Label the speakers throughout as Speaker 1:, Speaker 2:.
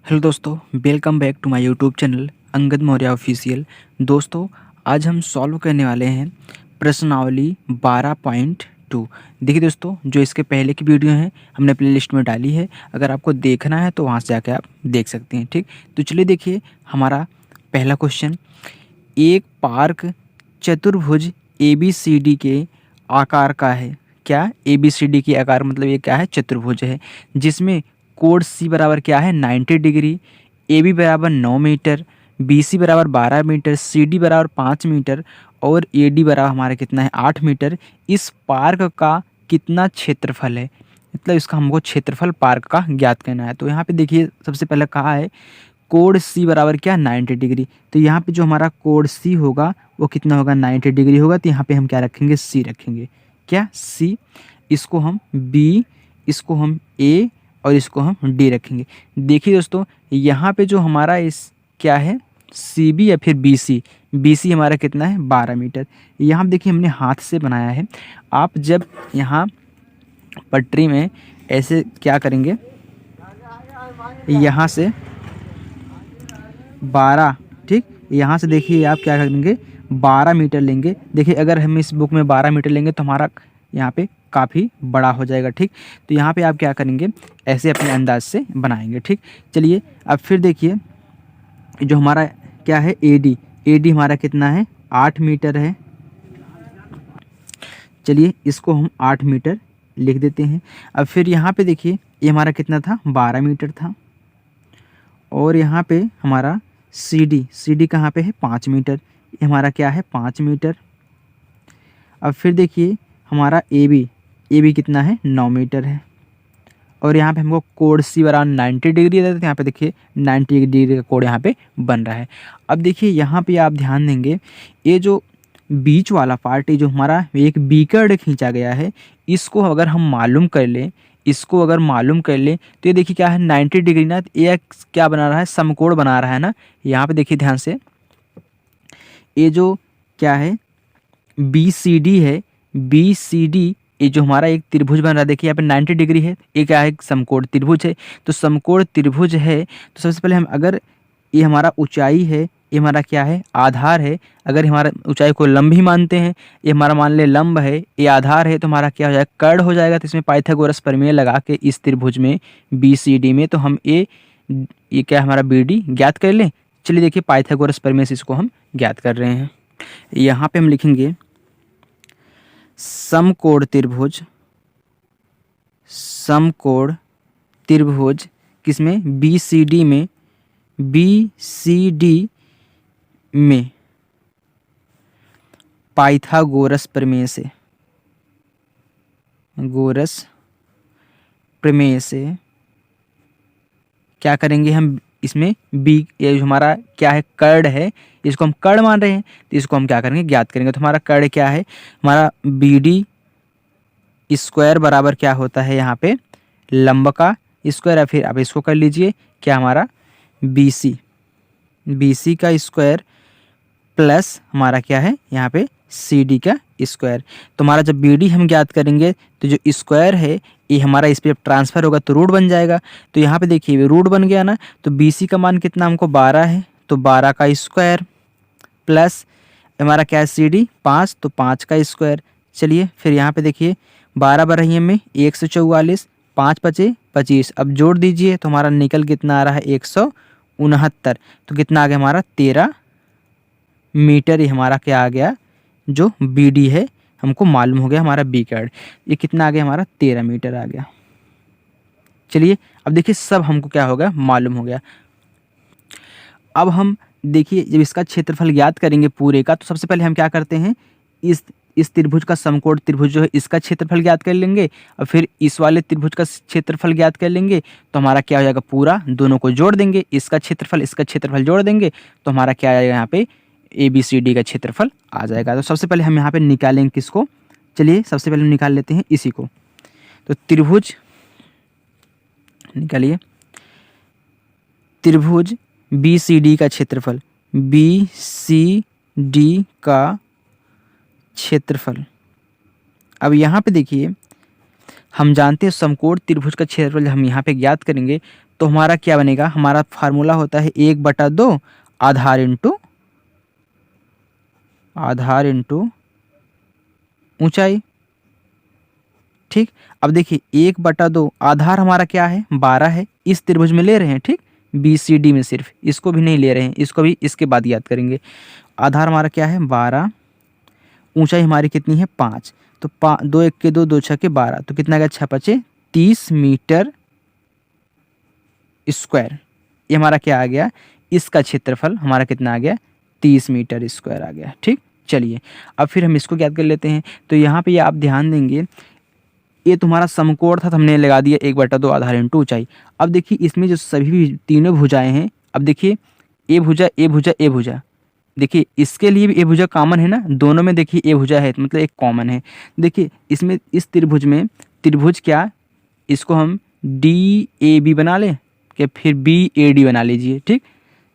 Speaker 1: Hello दोस्तों, welcome back to my YouTube channel Angad Maurya official. दोस्तों, आज हम सॉल्व करने वाले हैं प्रश्नावली 12.2। देखिए दोस्तों, जो इसके पहले की वीडियो है हमने प्लेलिस्ट में डाली है। अगर आपको देखना है तो वहाँ से जाकर आप देख सकते हैं। ठीक, तो चलिए देखिए हमारा पहला क्वेश्चन। एक पार्क चतुर्भुज ABCD के आकार का है। क्या ABCD के आकार मतलब ये क्या है? चतुर्भुज है, जिसमें कोण C बराबर क्या है? 90 डिग्री, AB बराबर 9 मीटर, BC बराबर 12 मीटर, CD बराबर 5 मीटर और AD बराबर हमारा कितना है? 8 मीटर। इस पार्क का कितना क्षेत्रफल है? मतलब इसका हमको क्षेत्रफल पार्क का ज्ञात करना है। तो यहाँ पे देखिए सबसे पहले कहा है कोण C बराबर क्या? 90 डिग्री। तो यहाँ पे जो हमारा कोण C होगा वो कितना होगा? 90 डिग्री होगा। तो यहाँ पे हम क्या रखेंगे? C रखेंगे। क्या? C। इसको हम B, इसको हम A और इसको हम D रखेंगे। देखिए दोस्तों, यहाँ पे जो हमारा इस क्या है? CB या फिर BC। BC हमारा कितना है? 12 मीटर। यहाँ देखिए हमने हाथ से बनाया है। आप जब यहाँ पटरी में ऐसे क्या करेंगे, यहाँ से 12, ठीक, यहाँ से देखिए आप क्या करेंगे? 12 मीटर लेंगे। देखिए अगर हम इस बुक में 12 मीटर लेंगे तो हमारा यहाँ पे काफ़ी बड़ा हो जाएगा। ठीक, तो यहाँ पे आप क्या करेंगे? ऐसे अपने अंदाज से बनाएंगे। ठीक, चलिए अब फिर देखिए जो हमारा क्या है? AD हमारा कितना है? 8 मीटर है। चलिए इसको हम 8 मीटर लिख देते हैं। अब फिर यहाँ पे देखिए ये हमारा कितना था? 12 मीटर था। और यहाँ पे हमारा CD कहाँ पे है? 5 मीटर। ये हमारा क्या है? 5 मीटर। अब फिर देखिए हमारा AB कितना है? 9 मीटर है। और यहाँ पे हमको कोण C बराबर 90 डिग्री देते हैं। यहाँ पे देखिए 90 डिग्री का कोण यहाँ पे बन रहा है। अब देखिए यहाँ पे आप ध्यान देंगे, ये जो बीच वाला पार्ट है जो हमारा एक बीकर खींचा गया है, इसको अगर हम मालूम कर लें, इसको अगर मालूम कर लें तो ये देखिए क्या है? 90 डिग्री ना, ये क्या बना रहा है? समकोण बना रहा है ना। यहाँ पे देखिए ध्यान से, ये जो क्या है? BCD है। BCD ये जो हमारा एक त्रिभुज बन रहा है, देखिए यहाँ पे 90 डिग्री है। ये क्या है? समकोण त्रिभुज है। तो समकोण त्रिभुज है तो सबसे पहले हम अगर ये हमारा ऊंचाई है, ये हमारा क्या है? आधार है। अगर हमारा ऊंचाई को लंब ही मानते हैं, ये हमारा मान ले लंब है, ये आधार है, तो हमारा क्या हो जाएगा? कर्ण हो जाएगा। तो इसमें पाइथागोरस प्रमेय लगा के इस त्रिभुज में BCD में तो हम ये क्या हमारा BD ज्ञात कर लें। चलिए देखिए पाइथागोरस प्रमेय से इसको हम ज्ञात कर रहे हैं। यहाँ पे हम लिखेंगे समकोण त्रिभुज किसमें? BCD में पाइथागोरस प्रमेय से क्या करेंगे हम? इसमें ये जो हमारा क्या है? कर्ण है, इसको हम कर्ण मान रहे हैं, तो इसको हम क्या करेंगे? ज्ञात करेंगे। तो हमारा कर्ण क्या है? हमारा BD स्क्वायर बराबर क्या होता है? यहाँ पे लंब का स्क्वायर, या फिर आप इसको कर लीजिए क्या? हमारा BC का स्क्वायर प्लस हमारा क्या है? यहाँ पे CD का स्क्वायर। तो हमारा जब BD हम ज्ञात करेंगे तो जो स्क्वायर है ये हमारा इस पर ट्रांसफर होगा तो रूट बन जाएगा। तो यहाँ पे देखिए रूट बन गया ना। तो BC का मान कितना हमको? 12 है, तो 12 का स्क्वायर प्लस हमारा क्या है? CD 5, तो 5 का स्क्वायर। चलिए फिर यहाँ पे देखिए 12 बरहिए में 144, 5 पचे 25। अब जोड़ दीजिए तो हमारा निकल कितना आ रहा है? 169। तो कितना आ गया हमारा? 13 मीटर। ये हमारा क्या आ गया? जो BD है हमको मालूम हो गया हमारा B कार्ड। ये कितना आ गया हमारा? 13 मीटर आ गया। चलिए अब देखिए सब हमको क्या हो गया? मालूम हो गया। अब हम देखिए जब इसका क्षेत्रफल ज्ञात करेंगे पूरे का, तो सबसे पहले हम क्या करते हैं? इस त्रिभुज का समकोण त्रिभुज जो है इसका क्षेत्रफल ज्ञात कर लेंगे, और फिर इस वाले त्रिभुज का क्षेत्रफल ज्ञात कर लेंगे। तो हमारा क्या हो जाएगा? पूरा दोनों को जोड़ देंगे, इसका क्षेत्रफल जोड़ देंगे, तो हमारा क्या आएगा? यहाँ पे ABCD का क्षेत्रफल आ जाएगा। तो सबसे पहले हम यहाँ पे निकालेंगे किसको? चलिए सबसे पहले हम निकाल लेते हैं इसी को। तो त्रिभुज निकालिए, त्रिभुज BCD का क्षेत्रफल, BCD का क्षेत्रफल। अब यहाँ पे देखिए हम जानते हैं समकोण त्रिभुज का क्षेत्रफल हम यहाँ पे ज्ञात करेंगे तो हमारा क्या बनेगा, हमारा फार्मूला होता है 1/2 आधार इंटू ऊंचाई। ठीक, अब देखिए 1/2 आधार हमारा क्या है 12 है, इस त्रिभुज में ले रहे हैं। ठीक, BCD में सिर्फ, इसको भी नहीं ले रहे हैं, इसको भी इसके बाद याद करेंगे। आधार हमारा क्या है 12, ऊंचाई हमारी कितनी है 5, तो 2 1 के 2, 2 6 के 12, तो कितना गया 6 5 30 मीटर स्क्वायर। ये हमारा क्या आ गया, इसका क्षेत्रफल हमारा कितना आ गया 30 मीटर स्क्वायर आ गया। ठीक, चलिए अब फिर हम इसको याद कर लेते हैं। तो यहाँ पे ये आप ध्यान देंगे, ये तुम्हारा समकोण था तो हमने लगा दिया 1/2 आधार इंटू ऊंचाई। अब देखिए इसमें जो सभी भी तीनों भुजाएं हैं, अब देखिए ए भुजा ए भुजा ए भुजा, देखिए इसके लिए भी ए भुजा कॉमन है ना, दोनों में देखिए ए भुजा है, मतलब एक कॉमन है। देखिए इसमें इस त्रिभुज में, त्रिभुज क्या, इसको हम DAB बना लें कि फिर BAD बना लीजिए। ठीक,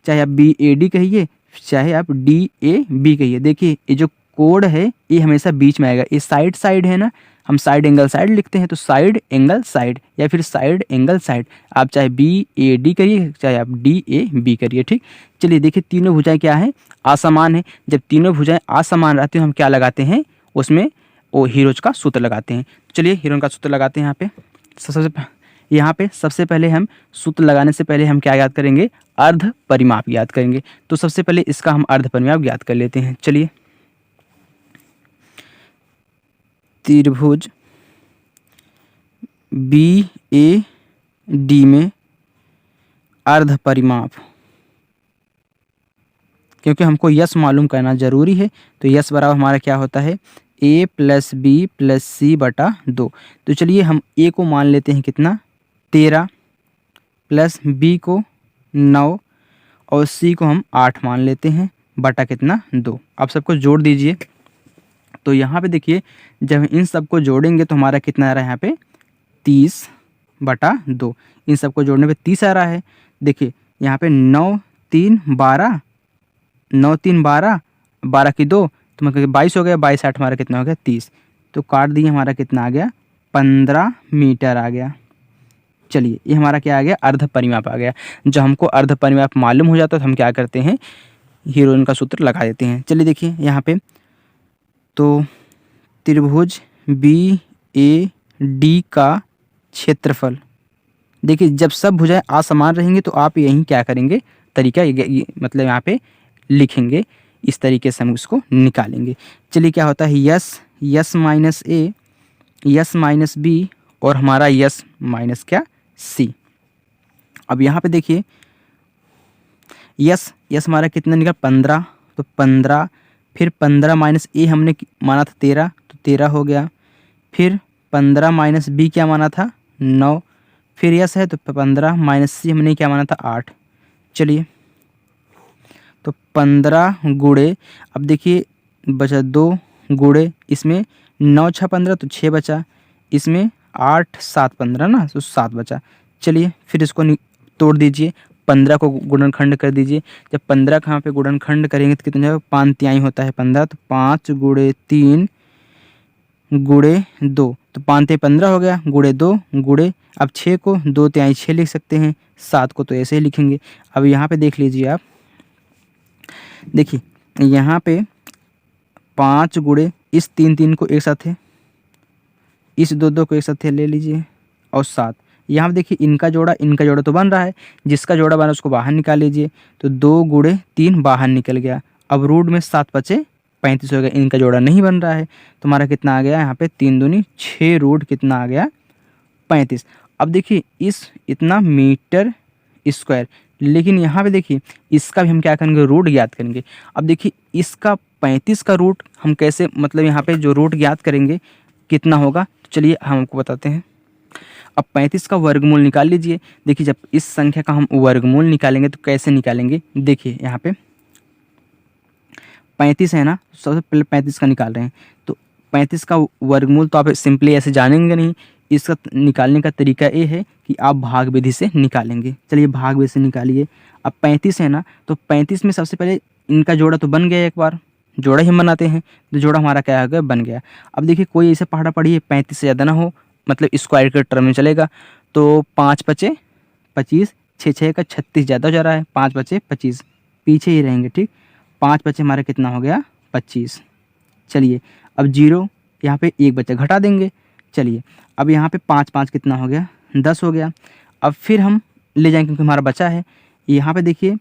Speaker 1: चाहे आप BAD कहिए चाहे आप DAB कहिए। देखिए ये जो कोड है ये हमेशा बीच में आएगा, ये साइड साइड है ना, हम साइड एंगल साइड लिखते हैं, तो साइड एंगल साइड या फिर साइड एंगल साइड, आप चाहे BAD करिए चाहे आप DAB करिए। ठीक, चलिए देखिए तीनों भुजाएं क्या है असमान है। जब तीनों भुजाएं असमान रहती हैं हम क्या लगाते हैं उसमें, वो हीरोज का सूत्र लगाते हैं। चलिए हीरोज का सूत्र लगाते हैं। यहाँ पे सबसे पहले हम सूत्र लगाने से पहले हम क्या याद करेंगे, अर्ध परिमाप याद करेंगे। तो सबसे पहले इसका हम अर्ध परिमाप याद कर लेते हैं। चलिए, त्रिभुज BAD में अर्ध परिमाप, क्योंकि हमको यस मालूम करना जरूरी है, तो यस बराबर हमारा क्या होता है A + B + C/2। तो चलिए हम A को मान लेते हैं कितना 13, प्लस B को 9 और C को हम 8 मान लेते हैं, बटा कितना 2। आप सबको जोड़ दीजिए। तो यहाँ पे देखिए जब इन सबको जोड़ेंगे तो हमारा कितना आ रहा है यहाँ पे 30/2। इन सबको जोड़ने पे 30 आ रहा है। देखिए यहाँ पे 9 3 12, 9 3 12, 12 की 2 तो मतलब 22 हो गया, 22 8 हमारा कितना हो गया 30। तो काट दिए, हमारा कितना आ गया 15 मीटर आ गया। चलिए ये हमारा क्या आ गया अर्ध परिमाप आ गया। जब हमको अर्ध परिमाप मालूम हो जाता है तो हम क्या करते हैं हीरोइन का सूत्र लगा देते हैं। चलिए देखिए यहाँ पे तो त्रिभुज BAD का क्षेत्रफल, देखिए जब सब भुजाएं असमान रहेंगी तो आप यहीं क्या करेंगे तरीका मतलब यहाँ पे लिखेंगे, इस तरीके से हम उसको निकालेंगे। चलिए क्या होता है yes minus A, yes minus B और हमारा यस माइनस क्या C। अब यहाँ पे देखिए यस हमारा कितना निकला 15, तो 15, फिर 15 माइनस A हमने माना था 13, तो 13 हो गया। फिर 15 माइनस B क्या माना था 9, फिर यस है तो 15 माइनस C हमने क्या माना था 8। चलिए तो 15 गुणे, अब देखिए बचा 2 गुणे, इसमें 9 6 15 तो 6 बचा, इसमें 8 7 15 ना, तो 7 बचा। चलिए फिर इसको तोड़ दीजिए, 15 को गुणनखंड कर दीजिए। जब 15 का यहाँ पे गुणनखंड करेंगे तो कितना जाएगा 5 तिहाई होता है 15, तो 5 गुणे 3 गुणे 2, तो 5 तिहाई 15 हो गया, गुणे 2 गुणे, अब 6 को 2 तिहाई 6 लिख सकते हैं, 7 को तो ऐसे ही लिखेंगे। अब यहाँ पे देख लीजिए आप, देखिए यहाँ पे 5 गुणे इस 3 3 को एक साथ है, इस 2 2 को एक साथ ले लीजिए और 7। यहाँ पे देखिए इनका जोड़ा तो बन रहा है, जिसका जोड़ा बना उसको बाहर निकाल लीजिए, तो 2 गुणे 3 बाहर निकल गया। अब रूट में 7 बचे 35 हो गया, इनका जोड़ा नहीं बन रहा है, तो हमारा कितना आ गया यहाँ पे 3 दूनी 6 रूट कितना आ गया 35। अब देखिए इस इतना मीटर स्क्वायर, लेकिन यहाँ पे देखिए इसका भी हम क्या करेंगे रूट ज्ञात करेंगे। अब देखिए इसका 35 का रूट हम कैसे, मतलब यहाँ पे जो रूट ज्ञात करेंगे कितना होगा, तो चलिए हम आपको बताते हैं। अब 35 का वर्गमूल निकाल लीजिए। देखिए जब इस संख्या का हम वर्गमूल निकालेंगे तो कैसे निकालेंगे, देखिए यहाँ पे 35 है ना, सबसे पहले 35 का निकाल रहे हैं, तो 35 का वर्गमूल तो आप सिंपली ऐसे जानेंगे नहीं, इसका निकालने का तरीका ये है कि आप भाग विधि से निकालेंगे। चलिए भाग विधि से निकालिए। अब 35 है ना, तो 35 में सबसे पहले इनका जोड़ा तो बन गया, एक बार जोड़ा ही हम बनाते हैं, तो जोड़ा हमारा क्या हो गया बन गया। अब देखिए कोई ऐसे पहाड़ा पढ़िए 35 से ज़्यादा ना हो, मतलब स्क्वायर के टर्म में चलेगा, तो 5 5 25, 6 6 का 36 ज़्यादा हो जा रहा है, 5 बचे 25, पीछे ही रहेंगे। ठीक, 5 बचे हमारा कितना हो गया 25। चलिए अब 0 यहाँ पे 1 बचा, घटा देंगे। चलिए अब यहाँ पे 5 5 कितना हो गया 10 हो गया। अब फिर हम ले जाएंगे क्योंकि हमारा बचा है। यहाँ पे देखिए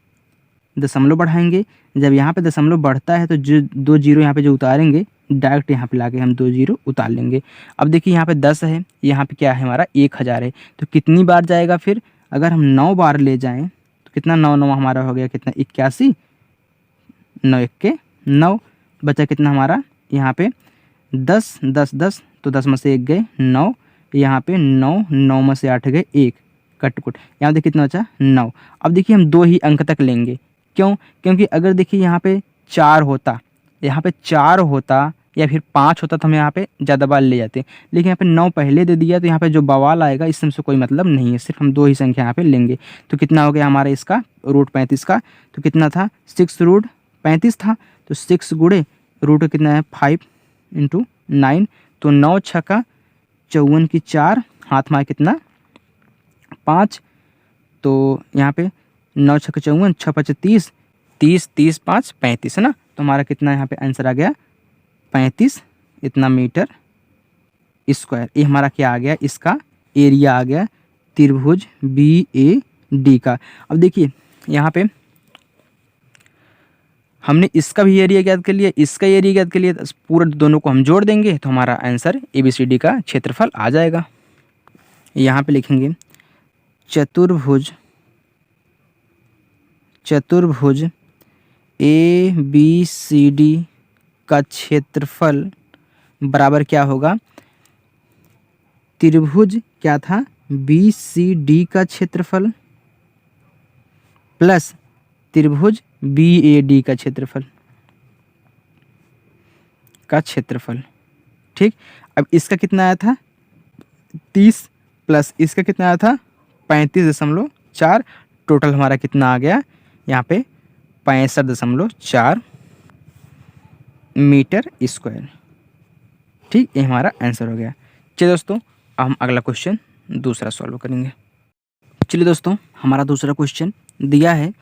Speaker 1: दशमलव बढ़ाएंगे, जब यहाँ पे दशमलव बढ़ता है तो जो 2 जीरो यहाँ पे जो उतारेंगे डायरेक्ट यहाँ पे लाके हम 2 जीरो उतार लेंगे। अब देखिए यहाँ पे 10 है, यहाँ पे क्या है हमारा 1000 है, तो कितनी बार जाएगा फिर, अगर हम 9 बार ले जाएं तो कितना 9 9 हमारा हो गया कितना 81, 9 1 के 9, बचा कितना हमारा यहाँ पे 10 10 10, तो 10 में से 1 गए 9, यहाँ पे 9 9 में से 8 गए 1, कट कुट यहाँ देखिए कितना बचा 9। अब देखिए हम 2 ही अंक तक लेंगे, क्यों, क्योंकि अगर देखिए यहाँ पे 4 होता, यहाँ पे 4 होता या फिर 5 होता तो हम यहाँ पे ज़्यादा बार ले जाते, लेकिन यहाँ पे 9 पहले दे दिया तो यहाँ पे जो बवाल आएगा इससे हमसे कोई मतलब नहीं है, सिर्फ हम 2 ही संख्या यहाँ पे लेंगे। तो कितना हो गया हमारा इसका रूट 35 का, तो कितना था 6 रूट 35 था, तो 6 गुणे रूट कितना है 5 इंटू 9, तो 9 छक्का 54 की 4, हाथ में कितना 5, तो यहाँ पे 9 छक्का 54, 6 5 30, 30 30 5 35 है ना, तो हमारा कितना यहाँ पे आंसर आ गया 35 इतना मीटर स्क्वायर। ये हमारा क्या आ गया, इसका एरिया आ गया त्रिभुज BAD का। अब देखिए यहाँ पे हमने इसका भी एरिया ज्ञात कर लिया, इसका एरिया ज्ञात कर लिया, तो पूरे दोनों को हम जोड़ देंगे तो हमारा आंसर ABCD का क्षेत्रफल आ जाएगा। यहाँ पे लिखेंगे चतुर्भुज ABCD का क्षेत्रफल बराबर क्या होगा, त्रिभुज क्या था BCD का क्षेत्रफल प्लस त्रिभुज BAD का क्षेत्रफल ठीक। अब इसका कितना आया था 30 प्लस इसका कितना आया था 35.4, टोटल हमारा कितना आ गया यहाँ पे 65.4 मीटर स्क्वायर। ठीक, ये हमारा आंसर हो गया। चलिए दोस्तों अब हम अगला क्वेश्चन दूसरा सॉल्व करेंगे। चलिए दोस्तों हमारा दूसरा क्वेश्चन दिया है,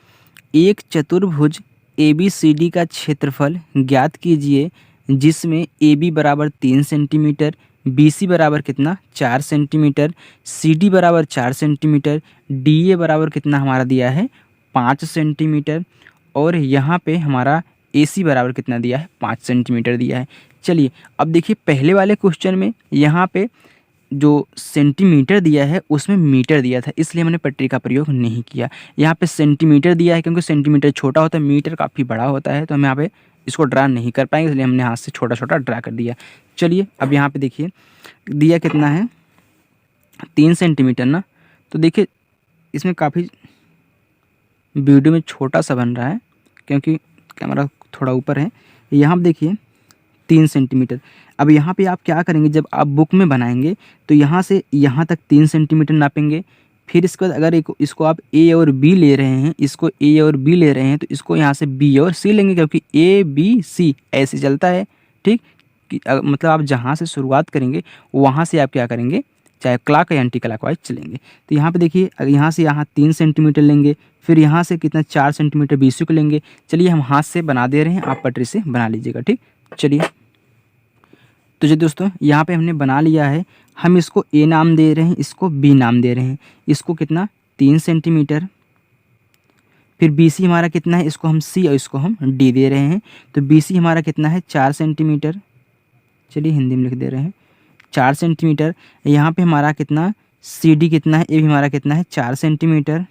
Speaker 1: एक चतुर्भुज ABCD का क्षेत्रफल ज्ञात कीजिए जिसमें AB बराबर 3 सेंटीमीटर, BC बराबर कितना 4 सेंटीमीटर, CD बराबर 4 सेंटीमीटर, DA बराबर कितना हमारा दिया है 5 सेंटीमीटर, और यहाँ पे हमारा AC बराबर कितना दिया है 5 सेंटीमीटर दिया है। चलिए अब देखिए पहले वाले क्वेश्चन में यहाँ पे जो सेंटीमीटर दिया है उसमें मीटर दिया था, इसलिए हमने पट्टी का प्रयोग नहीं किया। यहाँ पे सेंटीमीटर दिया है क्योंकि सेंटीमीटर छोटा होता है, मीटर काफ़ी बड़ा होता है, तो हम यहाँ पे इसको ड्रा नहीं कर पाएंगे, इसलिए हमने हाथ से छोटा छोटा ड्रा कर दिया। चलिए अब यहाँ पे देखिए दिया कितना है 3 सेंटीमीटर ना, तो देखिए इसमें काफ़ी वीडियो में छोटा सा बन रहा है क्योंकि कैमरा थोड़ा ऊपर है। यहाँ पे देखिए 3 सेंटीमीटर। अब यहाँ पे आप क्या करेंगे, जब आप बुक में बनाएंगे तो यहाँ से यहाँ तक 3 सेंटीमीटर नापेंगे, फिर इसके बाद अगर इसको आप A और B ले रहे हैं, इसको A और B ले रहे हैं तो इसको यहाँ से B और C लेंगे क्योंकि ABC ऐसे चलता है। ठीक, मतलब आप जहाँ से शुरुआत करेंगे वहाँ से आप क्या करेंगे, चाहे क्लॉक या एंटी क्लॉकवाइज चलेंगे। तो यहाँ पे देखिए अगर यहाँ से यहाँ 3 सेंटीमीटर लेंगे, फिर यहाँ से कितना 4 सेंटीमीटर BC को लेंगे। चलिए हम हाथ से बना दे रहे हैं, आप पटरी से बना लीजिएगा। ठीक, चलिए तो जो दोस्तों यहाँ पे हमने बना लिया है, हम इसको A नाम दे रहे हैं, इसको B नाम दे रहे हैं। इसको कितना 3 सेंटीमीटर, फिर BC हमारा कितना है, इसको हम C और इसको हम D दे रहे हैं। तो BC हमारा कितना है 4 सेंटीमीटर, चलिए हिंदी में लिख दे रहे हैं 4 सेंटीमीटर। यहाँ पे हमारा कितना CD कितना है, ये भी हमारा कितना है 4 सेंटीमीटर।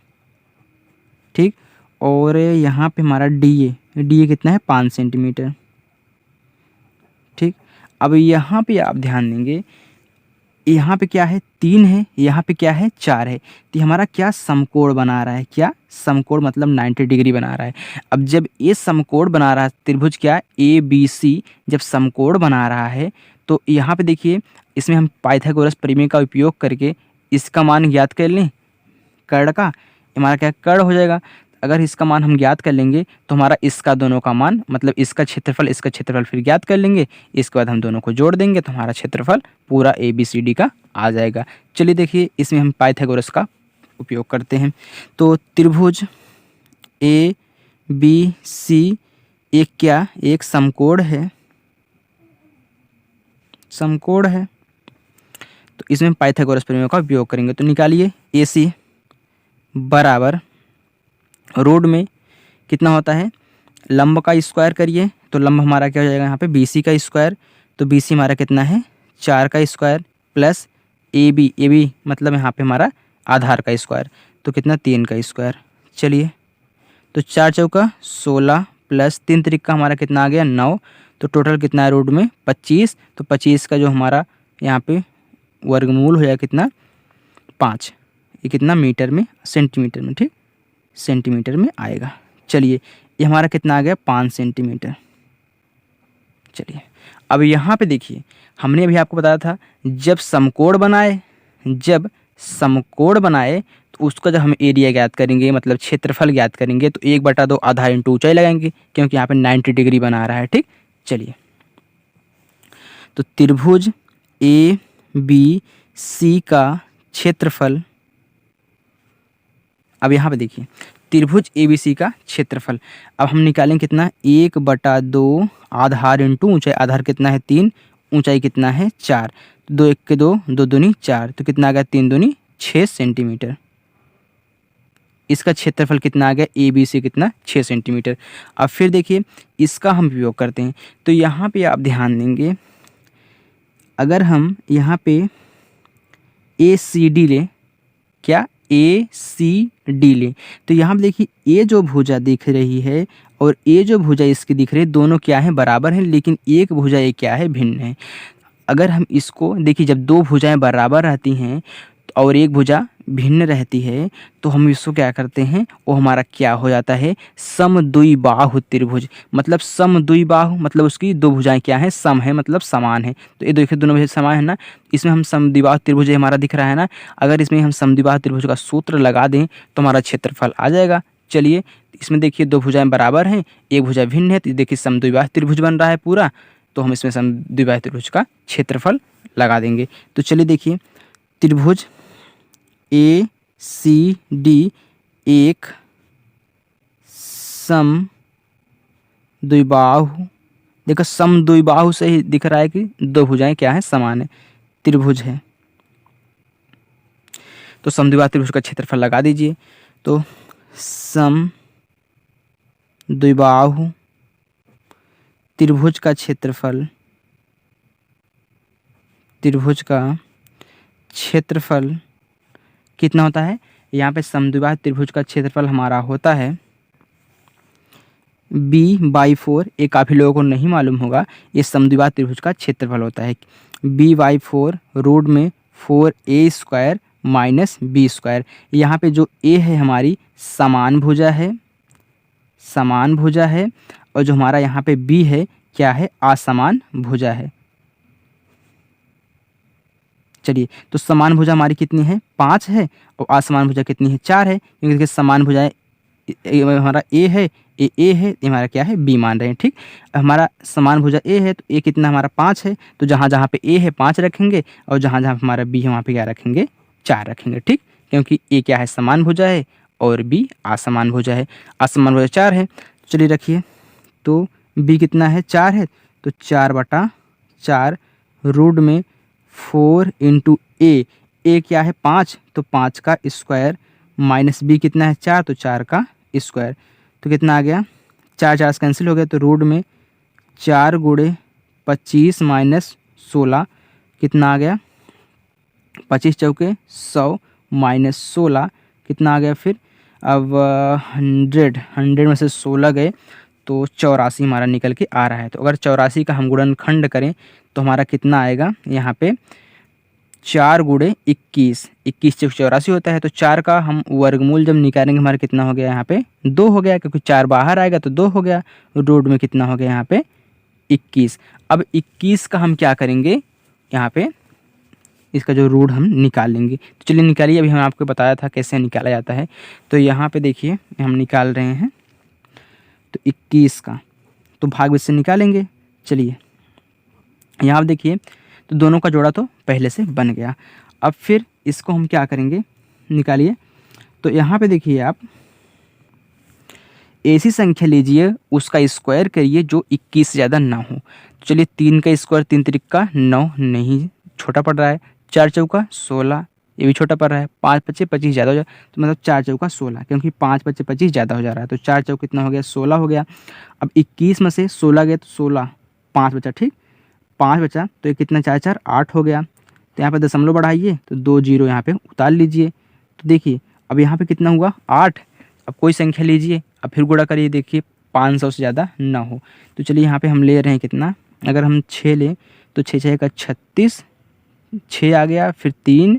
Speaker 1: ठीक, और यहाँ पे हमारा DA कितना है 5 सेंटीमीटर। ठीक, अब यहाँ पे आप ध्यान देंगे, यहाँ पे क्या है 3 है, यहाँ पे क्या है 4 है, तो हमारा क्या समकोण बना रहा है, क्या समकोण मतलब 90 डिग्री बना रहा है। अब जब ये समकोण बना रहा है, त्रिभुज क्या ABC जब समकोण बना रहा है तो यहाँ पे देखिए इसमें हम पाइथागोरस प्रमेय का उपयोग करके इसका मान ज्ञात कर लें, कर्ण का हमारा क्या कर्ण हो जाएगा। अगर इसका मान हम ज्ञात कर लेंगे तो हमारा इसका दोनों का मान मतलब इसका क्षेत्रफल फिर ज्ञात कर लेंगे, इसके बाद हम दोनों को जोड़ देंगे तो हमारा क्षेत्रफल पूरा ABCD का आ जाएगा। चलिए देखिए इसमें हम पाइथागोरस का उपयोग करते हैं। तो त्रिभुज ए बी सी एक समकोण है, समकोण है। तो इसमें पाइथागोरस प्रमेय का उपयोग करेंगे। तो निकालिए AC बराबर रोड में कितना होता है, लंब का स्क्वायर करिए तो लंब हमारा क्या हो जाएगा यहाँ पे BC का स्क्वायर। तो BC हमारा कितना है 4 का स्क्वायर प्लस AB मतलब यहाँ पे हमारा आधार का स्क्वायर, तो कितना 3 का स्क्वायर। चलिए तो 4 चौका 16 प्लस 3 त्रिक का हमारा कितना आ गया 9, तो टोटल कितना है रोड में 25। तो 25 का जो हमारा यहाँ पे वर्गमूल हो जाएगा कितना 5, ये कितना मीटर में, सेंटीमीटर में, ठीक सेंटीमीटर में आएगा। चलिए ये हमारा कितना आ गया 5 सेंटीमीटर। चलिए अब यहाँ पे देखिए, हमने अभी आपको बताया था जब समकोण बनाए तो उसका जब हम एरिया ज्ञात करेंगे मतलब क्षेत्रफल ज्ञात करेंगे तो 1/2 आधा इंटू ऊंचाई लगाएंगे, क्योंकि यहाँ पे 90 डिग्री बना रहा है, ठीक। चलिए तो त्रिभुज ABC का क्षेत्रफल, अब यहाँ पे देखिए त्रिभुज ABC का क्षेत्रफल अब हम निकालेंगे कितना 1/2 आधार इंटू ऊंचाई, आधार कितना है 3, ऊंचाई कितना है 4, 2 1 के 2, 2 दूनी 4, तो कितना आ गया 3 दूनी 6 सेंटीमीटर। इसका क्षेत्रफल कितना आ गया ABC कितना 6 सेंटीमीटर। अब फिर देखिए इसका हम उपयोग करते हैं। तो यहाँ पे आप ध्यान देंगे, अगर हम यहाँ पे ACD लें, क्या ACD लें, तो यहाँ पे देखिए ये जो भुजा दिख रही है और ये जो भुजा इसकी दिख रही है, दोनों क्या है बराबर हैं, लेकिन एक भुजा ये क्या है भिन्न है। अगर हम इसको देखिए, जब दो भुजाएं बराबर रहती हैं और एक भुजा भिन्न रहती है तो हम इसको क्या करते हैं, वो हमारा क्या हो जाता है समद्विबाहु त्रिभुज। मतलब समद्विबाहु मतलब उसकी दो भुजाएं क्या है सम है, मतलब समान है। तो ये देखिए दोनों भुजाएं समान है ना, इसमें हम समद्विबाहु त्रिभुज हमारा दिख रहा है ना। अगर इसमें हम समद्विबाहु त्रिभुज का सूत्र लगा दें तो हमारा क्षेत्रफल आ जाएगा। चलिए इसमें देखिए दो भुजाएं बराबर हैं, एक भुजा भिन्न है, तो देखिए समद्विबाहु त्रिभुज बन रहा है पूरा। तो हम इसमें समद्विबाहु त्रिभुज का क्षेत्रफल लगा देंगे। तो चलिए देखिए त्रिभुज ACD एक समद्विबाहु, देखो समद्विबाहु से ही दिख रहा है कि दो भुजाएं क्या है समान है, त्रिभुज है। तो समद्विबाहु त्रिभुज का क्षेत्रफल लगा दीजिए। तो समद्विबाहु त्रिभुज का क्षेत्रफल, कितना होता है, यहाँ पे समद्विबाहु त्रिभुज का क्षेत्रफल हमारा होता है B/4। ये काफ़ी लोगों को नहीं मालूम होगा, ये समद्विबाहु त्रिभुज का क्षेत्रफल होता है B/4 रूट में 4A² माइनस B²। यहाँ पे जो A है हमारी समान भुजा है, और जो हमारा यहाँ पे B है क्या है असमान भुजा है। चलिए तो समान भुजा हमारी कितनी है 5 है, और असमान भुजा कितनी है 4 है, क्योंकि देखिए समान भुजाएं हमारा A है, ये है, ये हमारा क्या है B मान रहे हैं, ठीक। हमारा समान भुजा A है तो A कितना हमारा 5 है, तो जहाँ जहाँ पे A है 5 रखेंगे, और जहाँ जहाँ हमारा B है वहाँ पे क्या रखेंगे 4 रखेंगे, ठीक। क्योंकि A क्या है समान भुजा है और B असमान भुजा है, असमान भुजा 4 है। चलिए रखिए, तो B कितना है 4 है, तो 4/4 रूट में 4 इंटू A क्या है 5, तो 5 का स्क्वायर माइनस B कितना है 4, तो 4 का स्क्वायर। तो कितना आ गया 4 4 कैंसिल हो गया, तो रूट में 4 गुणे 25 माइनस 16 कितना आ गया 25 चौके 100 माइनस 16 कितना आ गया। फिर अब 100 में से 16 गए तो 84 हमारा निकल के आ रहा है। तो अगर 84 का हम गुणनखंड करें तो हमारा कितना आएगा, यहाँ पे 4 गुणे 21, 21 चौक 84 होता है। तो 4 का हम वर्गमूल जब निकालेंगे हमारा कितना हो गया, यहाँ पे 2 हो गया, क्योंकि 4 बाहर आएगा तो 2 हो गया। रूट में कितना हो गया यहाँ पे 21। अब 21 का हम क्या करेंगे, यहाँ पे इसका जो रूट हम निकाल लेंगे। तो चलिए निकालिए, अभी हम आपको बताया था कैसे निकाला जाता है। तो यहाँ पे देखिए हम निकाल रहे हैं, तो 21 का तो भाग से निकालेंगे। चलिए यहाँ देखिए, तो दोनों का जोड़ा तो पहले से बन गया। अब फिर इसको हम क्या करेंगे, निकालिए। तो यहाँ पे देखिए आप ऐसी संख्या लीजिए उसका स्क्वायर करिए जो 21 से ज़्यादा ना हो। तो चलिए 3 का स्क्वायर 3 तिरिक्का 9, नहीं छोटा पड़ रहा है। 4 चौका 16, ये भी छोटा पड़ रहा है। 5 पच्चे 25 ज़्यादा हो जाए, तो मतलब 4 चौका 16, क्योंकि 5 पच्चे 25 ज़्यादा हो जा रहा है। तो 4 चौक कितना हो गया 16 हो गया। अब 21 में से 16 गया तो 16, 5 बचा, ठीक 5 बचा, तो ये कितना 4 4 8 हो गया। तो यहाँ पे दशमलव बढ़ाइए तो 2 जीरो यहाँ पे उतार लीजिए। तो देखिए अब यहाँ पे कितना हुआ 8। अब कोई संख्या लीजिए, अब फिर गुणा करिए, देखिए 500 से ज़्यादा ना हो। तो चलिए यहाँ पे हम ले रहे हैं कितना, अगर हम 6 लें तो 6 6 का 36, 6 आ गया, फिर 3,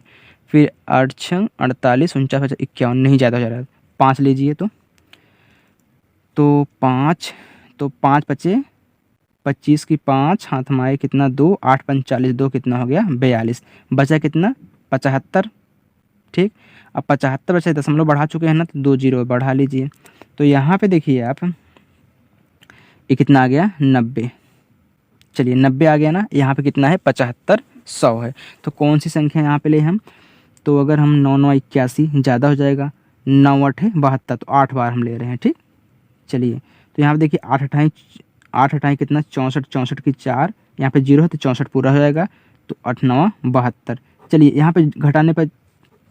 Speaker 1: फिर 8 6 48, 49 50 51, नहीं ज़्यादा हो जा रहा है। 5 लीजिए तो 5, तो 5 पचे 25 की 5 हाथ में आए कितना 2, 8 5 40, 2 कितना हो गया 42, बचा कितना 75, ठीक। अब 75 बचा, दशमलव बढ़ा चुके हैं ना, तो 2 जीरो बढ़ा लीजिए। तो यहाँ पे देखिए आप ये कितना आ गया 90। चलिए 90 आ गया ना, यहाँ पे कितना है 75 100 है। तो कौन सी संख्या यहाँ पे ले हम, तो अगर हम 9 9 81 ज़्यादा हो जाएगा, 9 8 है 72, तो 8 बार हम ले रहे हैं, ठीक। चलिए तो यहाँ पे देखिए 8 अठाई कितना 64, 64 की 4, यहाँ पे 0 है तो 64 पूरा हो जाएगा, तो 8 9 72। चलिए यहाँ पे घटाने पर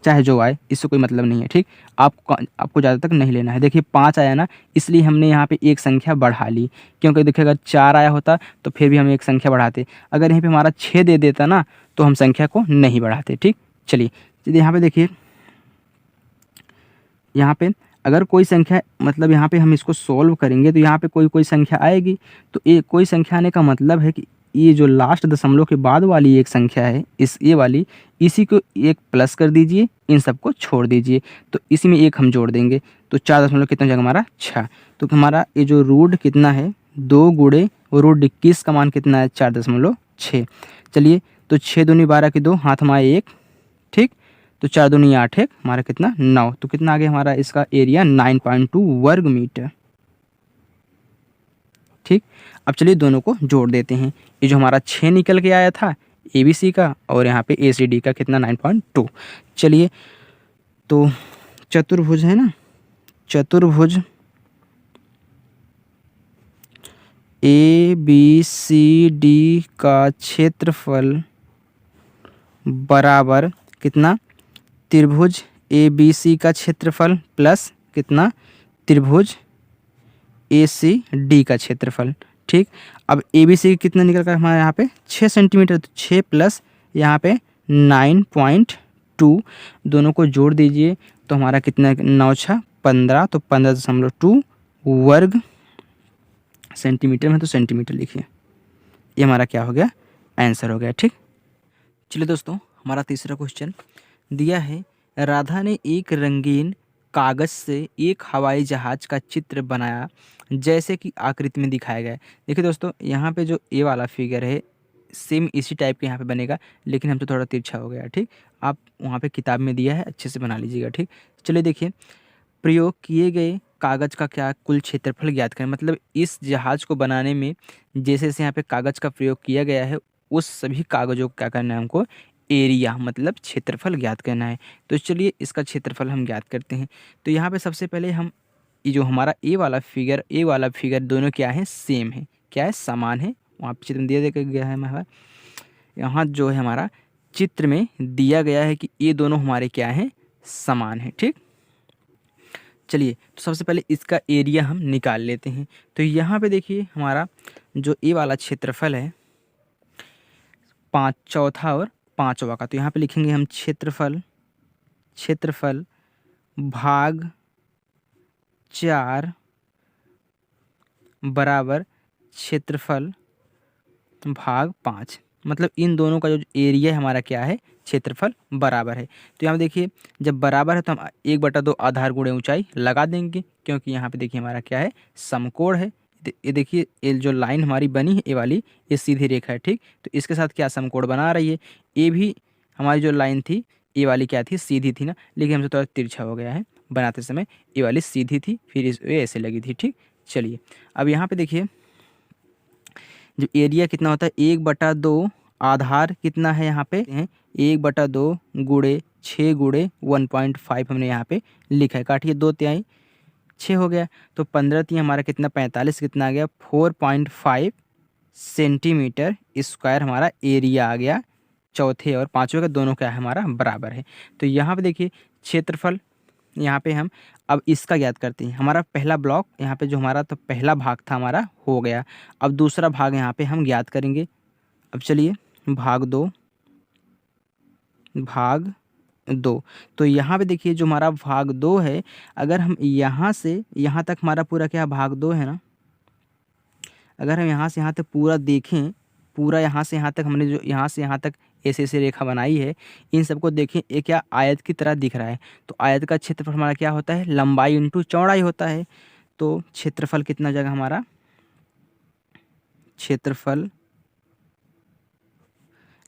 Speaker 1: चाहे जो आए इससे कोई मतलब नहीं है, ठीक। आपको ज़्यादा तक नहीं लेना है। देखिए 5 आया ना, इसलिए हमने यहाँ पे एक संख्या बढ़ा ली, क्योंकि देखिए अगर 4 आया होता तो फिर भी हम एक संख्या बढ़ाते। अगर यहाँ पे हमारा 6 दे देता ना तो हम संख्या को नहीं बढ़ाते, ठीक। चलिए यहाँ पे देखिए, यहाँ पे अगर कोई संख्या, मतलब यहाँ पे हम इसको सॉल्व करेंगे तो यहाँ पे कोई संख्या आएगी। तो ये कोई संख्या आने का मतलब है कि ये जो लास्ट दशमलव के बाद वाली एक संख्या है, ये वाली, इसी को एक प्लस कर दीजिए, इन सबको छोड़ दीजिए, तो इसी में एक हम जोड़ देंगे। तो 4 दशमलव कितना हो जाएगा हमारा 6। तो हमारा ये जो रूट कितना है 2 गुणे रूट 21 का मान कितना है 4.6। चलिए तो 6 दूनी 12 की 2, हाथ में आए 1, ठीक। तो 4 दूनी 8 है हमारा कितना 9। तो कितना आ गया हमारा इसका एरिया 9.2 वर्ग मीटर, ठीक। अब चलिए दोनों को जोड़ देते हैं। ये जो हमारा 6 निकल के आया था ABC का, और यहाँ पे ACD का कितना 9.2। चलिए तो चतुर्भुज है ना, चतुर्भुज ABCD का क्षेत्रफल बराबर कितना, त्रिभुज ABC का क्षेत्रफल प्लस कितना, त्रिभुज ACD का क्षेत्रफल, ठीक। अब ABC कितना निकल कर हमारे यहाँ पे 6 सेंटीमीटर, तो 6 प्लस यहाँ पे 9.2, दोनों को जोड़ दीजिए तो हमारा कितना 9 6 15, तो 15.2 वर्ग सेंटीमीटर में, तो सेंटीमीटर लिखिए। ये हमारा क्या हो गया आंसर हो गया, ठीक। चलिए दोस्तों हमारा तीसरा क्वेश्चन दिया है, राधा ने एक रंगीन कागज से एक हवाई जहाज का चित्र बनाया जैसे कि आकृति में दिखाया गया है। देखिए दोस्तों यहाँ पे जो ए वाला फिगर है सेम इसी टाइप के यहाँ पे बनेगा, लेकिन हमसे थोड़ा तिरछा हो गया, ठीक। आप वहाँ पे किताब में दिया है, अच्छे से बना लीजिएगा, ठीक। चलिए देखिए, प्रयोग किए गए कागज़ का क्या कुल क्षेत्रफल ज्ञात करें। मतलब इस जहाज़ को बनाने में जैसे जैसे यहाँ पे कागज़ का प्रयोग किया गया है, उस सभी कागज़ों को क्या करना है हमको, एरिया मतलब क्षेत्रफल ज्ञात करना है। तो चलिए इसका क्षेत्रफल हम ज्ञात करते हैं। तो यहाँ पे सबसे पहले हम ये जो हमारा ए वाला फिगर दोनों क्या है सेम है, क्या है समान है। वहाँ पे चित्र में दिया गया है हमारा, यहाँ जो है हमारा चित्र में दिया गया है कि ये दोनों हमारे क्या हैं समान है, ठीक। चलिए तो सबसे पहले इसका एरिया हम निकाल लेते हैं। तो यहाँ पे देखिए हमारा जो ए वाला क्षेत्रफल है 5 चौथा और 5वां का, तो यहाँ पे लिखेंगे हम क्षेत्रफल भाग 4 बराबर क्षेत्रफल भाग 5। मतलब इन दोनों का जो एरिया हमारा क्या है क्षेत्रफल बराबर है। तो यहाँ देखिए जब बराबर है तो हम 1/2 आधार गुणे ऊंचाई लगा देंगे, क्योंकि यहाँ पे देखिए हमारा क्या है समकोण है। ये देखिए ये जो लाइन हमारी बनी है ए वाली, ये सीधी रेखा है, ठीक। तो इसके साथ क्या समकोण बना रही है। ये भी हमारी जो लाइन थी ए वाली क्या थी सीधी थी ना, लेकिन हमसे थोड़ा तिरछा हो गया है बनाते समय। ए वाली सीधी थी, फिर ये ऐसे लगी थी, ठीक। चलिए अब यहाँ पे देखिए जो एरिया कितना होता है 1/2 आधार कितना है यहाँ पे 1/2 गुणे 6 गुणे 1.5 हमने यहाँ पे लिखा है। काटिए 2 तिहाई 6 हो गया, तो 15 तिहाई हमारा कितना 45 कितना आ गया 4.5 सेंटीमीटर स्क्वायर हमारा एरिया आ गया। चौथे और पाँचवें का दोनों क्या है हमारा बराबर है। तो यहाँ पे देखिए क्षेत्रफल, यहाँ पे हम अब इसका ज्ञात करते हैं। हमारा पहला ब्लॉक यहाँ पे जो हमारा तो पहला भाग था हमारा हो गया। अब दूसरा भाग यहाँ पे हम ज्ञात करेंगे। अब चलिए भाग दो। तो यहाँ पे देखिए जो हमारा भाग 2 है, अगर हम यहाँ से यहाँ तक हमारा पूरा क्या भाग 2 है ना, अगर हम यहाँ से यहाँ तक पूरा देखें, पूरा यहाँ से यहाँ तक हमने जो यहाँ से यहाँ तक ऐसे ऐसे रेखा बनाई है, इन सबको देखें, ये क्या आयत की तरह दिख रहा है। तो आयत का क्षेत्रफल हमारा क्या होता है, लंबाई इंटू चौड़ाई होता है। तो क्षेत्रफल कितना जगह हमारा, क्षेत्रफल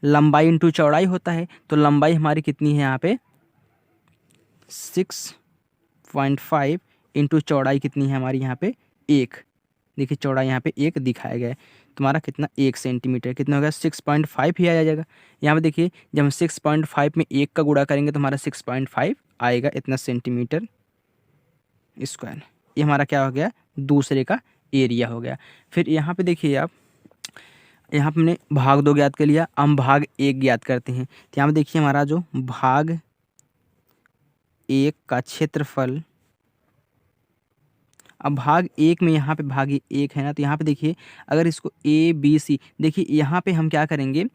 Speaker 1: लंबाई इंटू चौड़ाई होता है। तो लंबाई हमारी कितनी है यहाँ पे 6.5 इंटू चौड़ाई कितनी है हमारी यहाँ पे 1। देखिए चौड़ाई यहाँ पे 1 दिखाया गया है। तुम्हारा कितना 1 सेंटीमीटर कितना होगा 6.5 ही आ जाएगा। यहाँ पे देखिए जब हम 6.5 में 1 का गुणा करेंगे तो हमारा 6.5 आएगा, इतना सेंटीमीटर स्क्वायर। ये हमारा क्या हो गया, दूसरे का एरिया हो गया। फिर यहाँ पे देखिए आप, यहाँ पे हमने भाग 2 ज्ञात कर लिया, हम भाग 1 ज्ञात करते हैं। तो यहाँ पे देखिए हमारा जो भाग 1 का क्षेत्रफल, अब भाग 1 में यहाँ पे भाग 1 है ना, तो यहाँ पे देखिए अगर इसको ABC, देखिए यहाँ पे हम क्या करेंगे,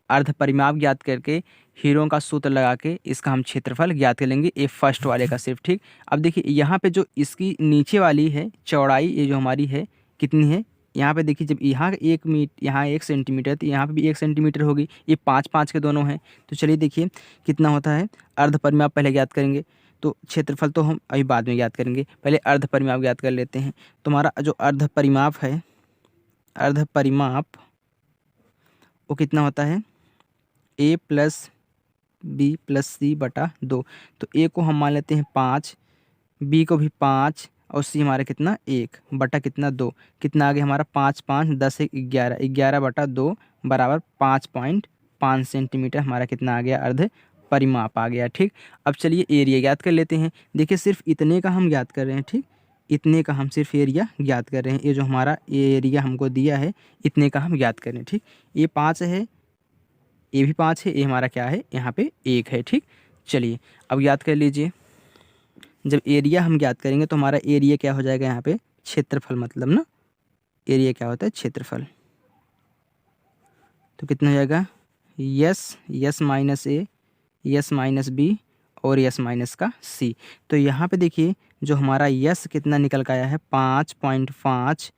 Speaker 1: अर्ध परिमाप ज्ञात करके हीरों का सूत्र लगा के इसका हम क्षेत्रफल ज्ञात कर लेंगे, ये फर्स्ट वाले का सिर्फ। ठीक, अब देखिए यहाँ पे जो इसकी नीचे वाली है चौड़ाई, ये जो हमारी है कितनी है, यहाँ पे देखिए जब यहाँ 1 सेंटीमीटर तो यहाँ पे भी 1 सेंटीमीटर होगी। ये 5-5 के दोनों हैं। तो चलिए देखिए कितना होता है, अर्ध परिमाप पहले ज्ञात करेंगे। तो क्षेत्रफल तो हम अभी बाद में ज्ञात करेंगे, पहले अर्ध परिमाप ज्ञात कर लेते हैं। तो हमारा जो अर्ध परिमाप है, अर्ध परिमाप वो कितना होता है A + B + C बटा 2। तो A को हम मान लेते हैं 5, B को भी 5 और C हमारा कितना 1 बटा कितना 2, कितना आ गया हमारा 5 5 10 11, 11 बटा 2 बराबर 5.5 सेंटीमीटर हमारा कितना आ गया, अर्ध परिमाप आ गया। ठीक, अब चलिए एरिया ज्ञात कर लेते हैं। देखिए सिर्फ इतने का हम ज्ञात कर रहे हैं। ठीक, इतने का हम सिर्फ एरिया ज्ञात कर रहे हैं। ये जो हमारा एरिया हमको दिया है इतने का हम ज्ञात कर रहे हैं। ठीक, ये 5 है, ये भी 5 है, ये हमारा क्या है यहाँ पे 1 है। ठीक, चलिए अब याद कर लीजिए, जब एरिया हम ज्ञात करेंगे तो हमारा एरिया क्या हो जाएगा यहाँ पे क्षेत्रफल, मतलब ना एरिया क्या होता है क्षेत्रफल। तो कितना हो जाएगा यस माइनस ए, यस माइनस बी और यस माइनस का सी। तो यहाँ पे देखिए जो हमारा यस कितना निकल के आया है 5.5,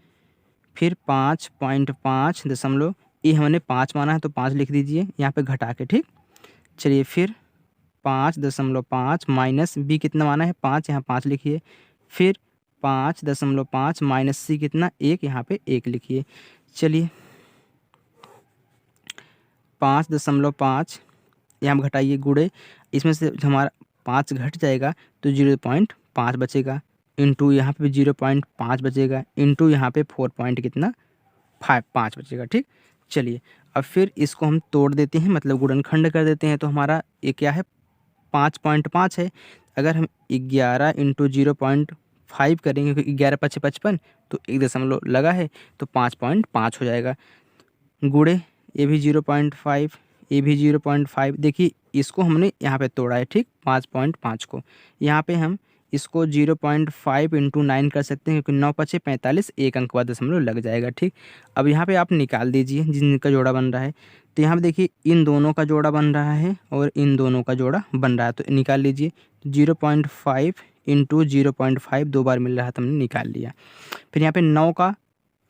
Speaker 1: फिर 5.5 ये हमने 5 माना है तो 5 लिख दीजिए यहाँ पे घटा के। ठीक, चलिए फिर 5.5 माइनस बी कितना माना है 5, यहाँ 5 लिखिए, फिर 5.5 माइनस सी कितना 1, यहाँ पे 1 लिखिए। चलिए 5.5 यहाँ घटाइए गुणे, इसमें से हमारा 5 घट जाएगा तो 0.5 बचेगा, इंटू यहाँ पे 0.5 बचेगा, इंटू यहाँ पे 4 कितना 5 बचेगा। ठीक, चलिए अब फिर इसको हम तोड़ देते हैं, मतलब गुणनखंड कर देते हैं। तो हमारा ये क्या है 5.5 है। अगर हम 11 इंटू 0.5 करेंगे क्योंकि 11 × 5 = 55, तो 1 दशमलव लगा है तो 5.5 हो जाएगा। गुणे ये भी 0.5, ये भी 0.5। देखिए इसको हमने यहाँ पे तोड़ा है। ठीक, 5.5 को यहाँ पे हम इसको 0.5 इंटू 9 कर सकते हैं क्योंकि 9 × 5 = 45, 1 अंक बाद दशमलव लग जाएगा। ठीक, अब यहाँ पे आप निकाल दीजिए जिनका जोड़ा बन रहा है। तो यहाँ पे देखिए इन दोनों का जोड़ा बन रहा है और इन दोनों का जोड़ा बन रहा है, तो निकाल लीजिए। 0.5 इंटू 0.5 2 बार मिल रहा है तो हमने निकाल लिया। फिर यहाँ पे 9 का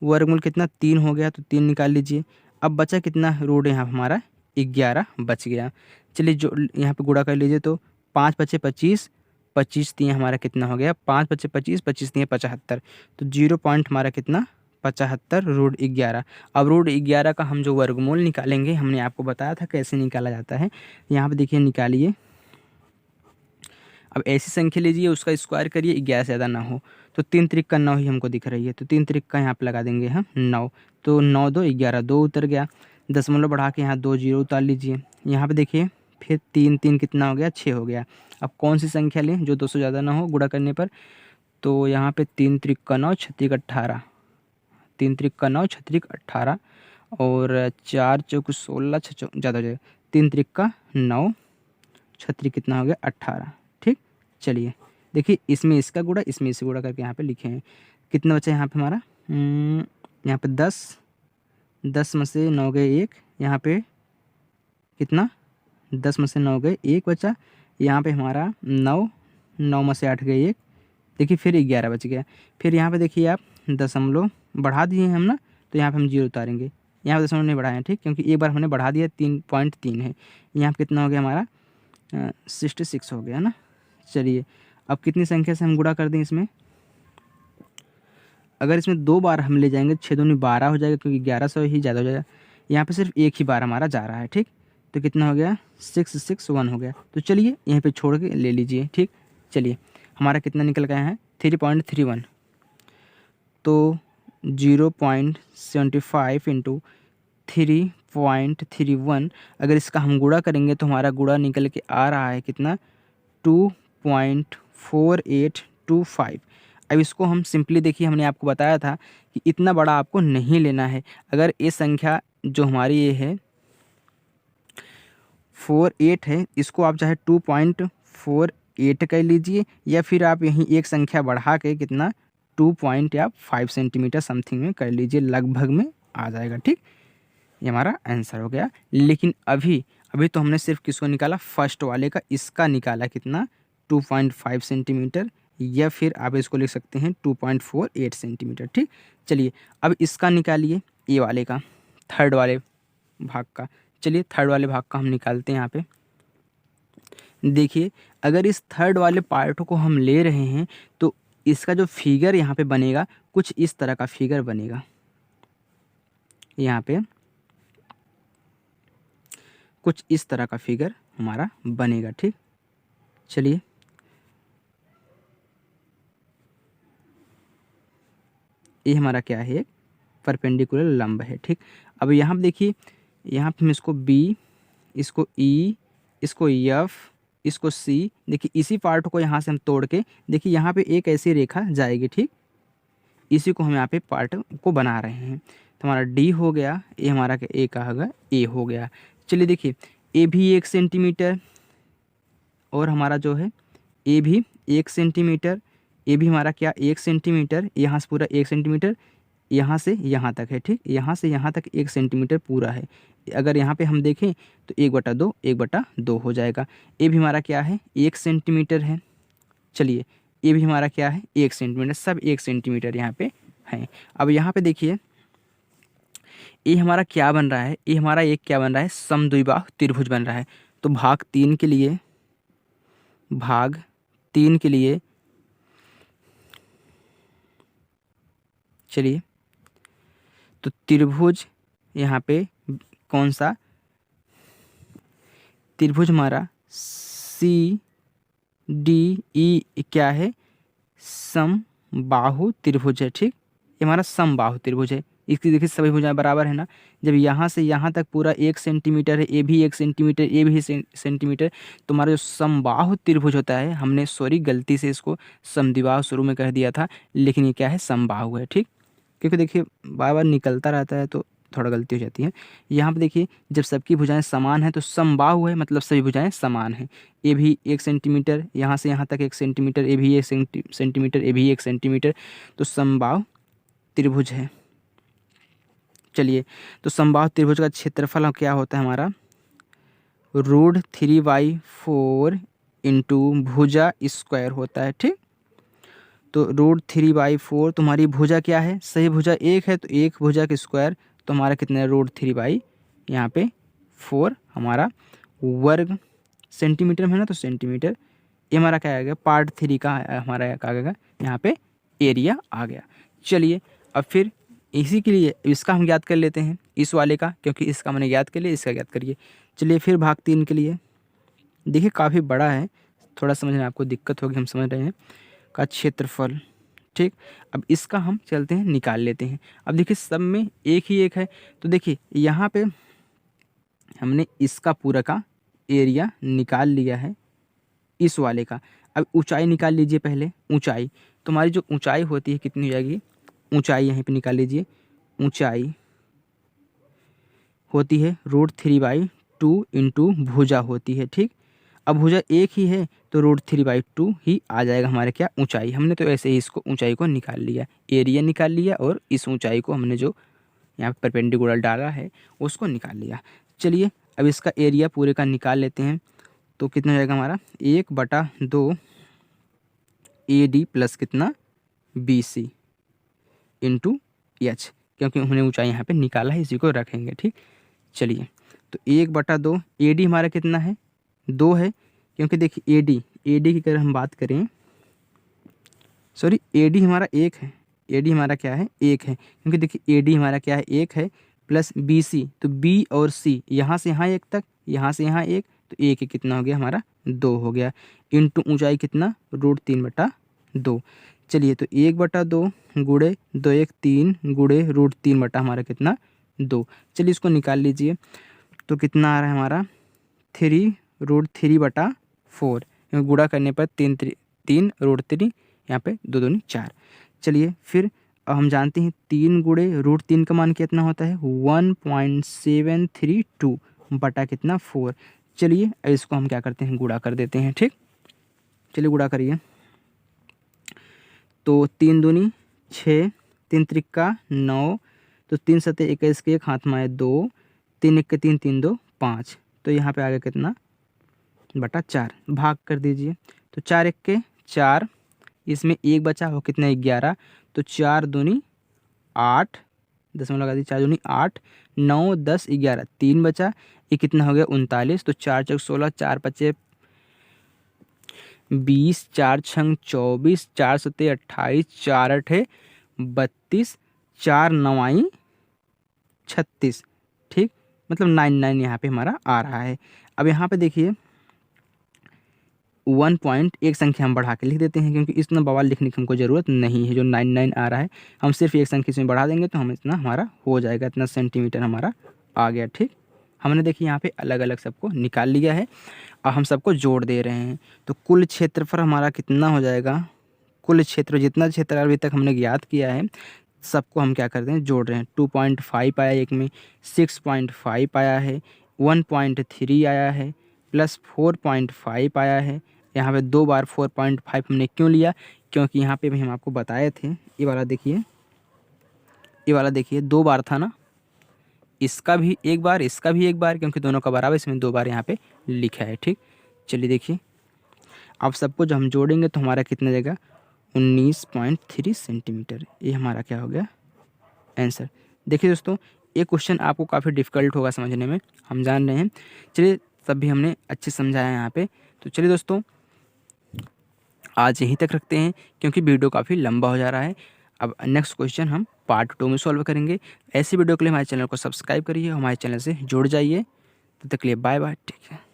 Speaker 1: वर्गमूल कितना 3 हो गया तो 3 निकाल लीजिए। अब बचा कितना रूट, यहाँ हमारा 11 बच गया। चलिए जो यहाँ पे गुणा कर लीजिए, तो 5 × 5 = 25, 25 3 हमारा कितना हो गया 5 × 5 = 25, 25 3 = 75। तो 0 पॉइंट हमारा कितना 75 रूट 11। अब रूट 11 का हम जो वर्गमूल निकालेंगे, हमने आपको बताया था कैसे निकाला जाता है। यहाँ पे देखिए निकालिए। अब ऐसी संख्या लीजिए उसका स्क्वायर करिए, 11 से ज़्यादा ना हो। तो 3 × 3 = 9 ही हमको दिख रही है, तो 3 × 3 = यहाँ पे लगा देंगे हम 9। तो 9 × 2 = 11, 2 उतर गया, दशमलव बढ़ा के यहाँ 2 0 उतार लीजिए। यहाँ पे देखिए फिर 3 3 कितना हो गया, 6 हो गया। अब कौन सी संख्या लें जो 2 से ज़्यादा ना हो गुणा करने पर, तो यहाँ पे 3 त्रिक 9 छत्रिक 18, 3 त्रिक 9 छत्रिक 18 और 4 चौक 16 6 चौक ज़्यादा हो जाएगा, 3 त्रिक 9 छत्रिक कितना हो गया 18। ठीक, चलिए देखिए इसमें इसका गुणा इसमें इससे गुणा करके यहाँ पे लिखे हैं। कितना बचा यहाँ पे हमारा, यहाँ पे 10, 10 में से 9 गए 1, यहाँ पे कितना 10 में से 9 गए 1 बचा, यहाँ पे हमारा 9, 9 में से 8 गए 1, देखिए फिर 11 बच गया। फिर यहाँ पे देखिए आप दशमलव बढ़ा दिए हैं हम ना, तो यहाँ पे हम 0 उतारेंगे, यहाँ पे दशमलव नहीं बढ़ाए हैं। ठीक, क्योंकि एक बार हमने बढ़ा दिया 3.3 है, यहाँ पे कितना हो गया हमारा 66 हो गया ना। चलिए अब कितनी संख्या से हम गुणा कर दें इसमें, अगर इसमें 2 बार हम ले जाएंगे 6 दूनी 12 हो जाएगा, क्योंकि 1100 ही ज़्यादा हो जाएगा। यहाँ पे सिर्फ एक ही बार हमारा जा रहा है। ठीक, तो कितना हो गया 661 हो गया। तो चलिए यहीं पे छोड़ के ले लीजिए। ठीक, चलिए हमारा कितना निकल गया है 3.31, तो 0.75 इंटू 3.31, अगर इसका हम गुणा करेंगे तो हमारा गुणा निकल के आ रहा है कितना 2.4825। अब इसको हम सिंपली देखिए, हमने आपको बताया था कि इतना बड़ा आपको नहीं लेना है। अगर ये संख्या जो हमारी ये है 48 है, इसको आप चाहे 2.48 कर लीजिए, या फिर आप यहीं एक संख्या बढ़ा के कितना 2.5 सेंटीमीटर समथिंग में कर लीजिए, लगभग में आ जाएगा। ठीक, ये हमारा आंसर हो गया। लेकिन अभी तो हमने सिर्फ किसको निकाला, फर्स्ट वाले का, इसका निकाला कितना 2.5 सेंटीमीटर, या फिर आप इसको लिख सकते हैं 2.48 सेंटीमीटर। ठीक, चलिए अब इसका निकालिए, ये वाले का, थर्ड वाले भाग का। चलिए थर्ड वाले भाग का हम निकालते हैं। यहाँ पे देखिए, अगर इस थर्ड वाले पार्ट को हम ले रहे हैं तो इसका जो फिगर यहाँ पे बनेगा कुछ इस तरह का फिगर बनेगा। यहाँ पे कुछ इस तरह का फिगर हमारा बनेगा। ठीक, चलिए ये हमारा क्या है, एक परपेंडिकुलर लंब है। ठीक, अब यहाँ पे देखिए, यहाँ पे हम इसको बी, इसको ई, इसको एफ, इसको सी, देखिए इसी पार्ट को यहाँ से हम तोड़ के देखिए यहाँ पे एक ऐसी रेखा जाएगी। ठीक, इसी को हम यहाँ पे पार्ट को बना रहे हैं। तो हमारा डी हो गया, ये हमारा ए का होगा, ए हो गया। चलिए देखिए ए भी 1 सेंटीमीटर, और हमारा जो है ए भी 1 सेंटीमीटर, ये भी हमारा क्या 1 सेंटीमीटर, यहाँ से पूरा 1 सेंटीमीटर, यहाँ से यहाँ तक है। ठीक, यहाँ से यहाँ तक 1 सेंटीमीटर पूरा है। अगर यहाँ पे हम देखें तो 1/2 1/2 हो जाएगा। ये भी हमारा क्या है 1 सेंटीमीटर है। चलिए ये भी हमारा क्या है 1 सेंटीमीटर, सब 1 सेंटीमीटर यहाँ पे है। अब यहाँ पे देखिए ये हमारा क्या बन रहा है, ये हमारा एक क्या बन रहा है, समद्विबाहु त्रिभुज बन रहा है। तो भाग 3 के लिए चलिए, तो त्रिभुज यहाँ पे कौन सा त्रिभुज हमारा सी डी ई क्या है, समबाहु त्रिभुज है। ठीक, ये हमारा समबाहु त्रिभुज है। इसकी देखिए सभी भुजाएं बराबर है ना। जब यहाँ से यहाँ तक पूरा 1 सेंटीमीटर है, ये भी 1 सेंटीमीटर, ये भी सेंटीमीटर, तो हमारा जो समबाहु त्रिभुज होता है, हमने सॉरी गलती से इसको समद्विबाहु शुरू में कह दिया था, लेकिन ये क्या है समबाहु है। ठीक, क्योंकि देखिए बार बार निकलता रहता है तो थोड़ा गलती हो जाती है। यहाँ पे देखिए जब सबकी भुजाएं समान है तो समबाहु है, मतलब सभी भुजाएं समान हैं। ये भी 1 सेंटीमीटर, यहाँ से यहाँ तक 1 सेंटीमीटर, ये भी 1 सेंटीमीटर, ये भी 1 सेंटीमीटर, तो समबाहु त्रिभुज है। चलिए, तो समबाहु त्रिभुज का क्षेत्रफल क्या होता है हमारा, √3/4 इंटू भुजा स्क्वायर होता है। ठीक, तो √3/4 तुम्हारी भुजा क्या है, सही भुजा 1 है, तो एक भुजा के स्क्वायर, तो हमारा कितना है √3 यहाँ पे 4 हमारा वर्ग सेंटीमीटर में है ना, तो सेंटीमीटर। ये हमारा क्या आ गया पार्ट 3 का हमारा क्या आ गया यहाँ पे एरिया आ गया। चलिए अब फिर इसी के लिए इसका हम याद कर लेते हैं, इस वाले का, क्योंकि इसका मैंने याद कर लिया, इसका याद करिए। चलिए फिर भाग 3 के लिए, देखिए काफ़ी बड़ा है, थोड़ा समझने में आपको दिक्कत होगी, हम समझ रहे हैं, का क्षेत्रफल। ठीक, अब इसका हम चलते हैं निकाल लेते हैं। अब देखिए सब में एक ही एक है, तो देखिए यहाँ पे हमने इसका पूरा का एरिया निकाल लिया है इस वाले का। अब ऊंचाई निकाल लीजिए पहले, ऊंचाई। तो हमारी जो ऊंचाई होती है कितनी हो जाएगी, ऊंचाई यहाँ पे निकाल लीजिए। ऊंचाई होती है √3/2 इंटू भुजा होती है, ठीक। अब भुजा एक ही है तो √3/2 ही आ जाएगा हमारे क्या, ऊंचाई। हमने तो ऐसे ही इसको ऊंचाई को निकाल लिया, एरिया निकाल लिया और इस ऊंचाई को हमने जो यहाँ पे परपेंडिकुलर डाला है उसको निकाल लिया। चलिए अब इसका एरिया पूरे का निकाल लेते हैं। तो कितना हो जाएगा हमारा 1/2 AD प्लस कितना BC इंटू H, क्योंकि हमने ऊंचाई यहाँ पे निकाला है, इसी को रखेंगे, ठीक। चलिए तो 1/2 AD हमारा कितना है, 2 है, क्योंकि देखिए AD की अगर हम बात करें, सॉरी AD हमारा 1 है, AD हमारा क्या है 1 है, क्योंकि देखिए AD हमारा क्या है 1 है, प्लस BC, तो B और C यहाँ से यहाँ 1 तक, यहाँ से यहाँ 1, तो 1 कितना हो गया हमारा 2 हो गया, इंटू ऊंचाई कितना √3/2। चलिए तो 1/2 गुणे 2 1 3 गुणे √3 बटा हमारा कितना 2। चलिए इसको निकाल लीजिए। तो कितना आ रहा है हमारा 3√3/4, क्योंकि गुणा करने पर 3 √3, यहाँ पे 2 दूनी 4। चलिए फिर अब हम जानते हैं 3 गुणे √3 का मान कितना होता है 1.732 बटा कितना 4। चलिए अब इसको हम क्या करते हैं, गुणा कर देते हैं, ठीक। चलिए गुणा करिए। तो 3 दूनी 6, 3 त्रिक्का 9, तो 3 7 21 के 1 हाथ में आए 2, 3 1 के 3 3 2 5, तो यहाँ पे आ गया कितना बटा 4, भाग कर दीजिए। तो 4 1 के 4, इसमें 1 बचा हो कितना 11, तो 4 दूनी 8, 10 में लगा दी, 4 दूनी 8, 9 10 11, 3 बचा, ये कितना हो गया 39, तो 4 चौक 16, 4 पचे 20, 4 छंग 24, 4 सत्ते 28, 4 अठे 32, 4 नवाई 36, ठीक, मतलब 99 यहाँ पे हमारा आ रहा है। अब यहाँ पे देखिए 1 पॉइंट एक संख्या हम बढ़ा के लिख देते हैं, क्योंकि इतना बवाल लिखने की हमको ज़रूरत नहीं है, जो 99 आ रहा है हम सिर्फ एक संख्या इसमें बढ़ा देंगे तो हम इतना हमारा हो जाएगा, इतना सेंटीमीटर हमारा आ गया, ठीक। हमने देखिए यहाँ पे अलग अलग सबको निकाल लिया है और हम सबको जोड़ दे रहे हैं। तो कुल क्षेत्रफल हमारा कितना हो जाएगा, कुल क्षेत्र जितना क्षेत्र अभी तक हमने ज्ञात किया है सबको हम क्या करते हैं जोड़ रहे हैं। 2.5 आया, एक में 6.5 आया है, 1.3 आया है, प्लस 4.5 आया है। यहाँ पे 2 बार 4.5 हमने क्यों लिया, क्योंकि यहाँ पे भी हम आपको बताए थे, ये वाला देखिए, ये वाला देखिए 2 बार था ना, इसका भी 1 बार, इसका भी 1 बार, क्योंकि दोनों का बराबर, इसमें 2 बार यहाँ पे लिखा है, ठीक। चलिए देखिए अब सबको जब हम जोड़ेंगे तो हमारा कितना जाएगा 19.3 सेंटीमीटर, ये हमारा क्या हो गया आंसर। देखिए दोस्तों ये क्वेश्चन आपको काफ़ी डिफ़िकल्ट होगा समझने में, हम जान रहे हैं। चलिए तब भी हमने अच्छे समझाया यहाँ पे। तो चलिए दोस्तों आज यहीं तक रखते हैं, क्योंकि वीडियो काफ़ी लंबा हो जा रहा है। अब नेक्स्ट क्वेश्चन हम पार्ट 2 में सॉल्व करेंगे। ऐसी वीडियो के लिए हमारे चैनल को सब्सक्राइब करिए, हमारे चैनल से जुड़ जाइए। तब तक के लिए बाय बाय, ठीक है।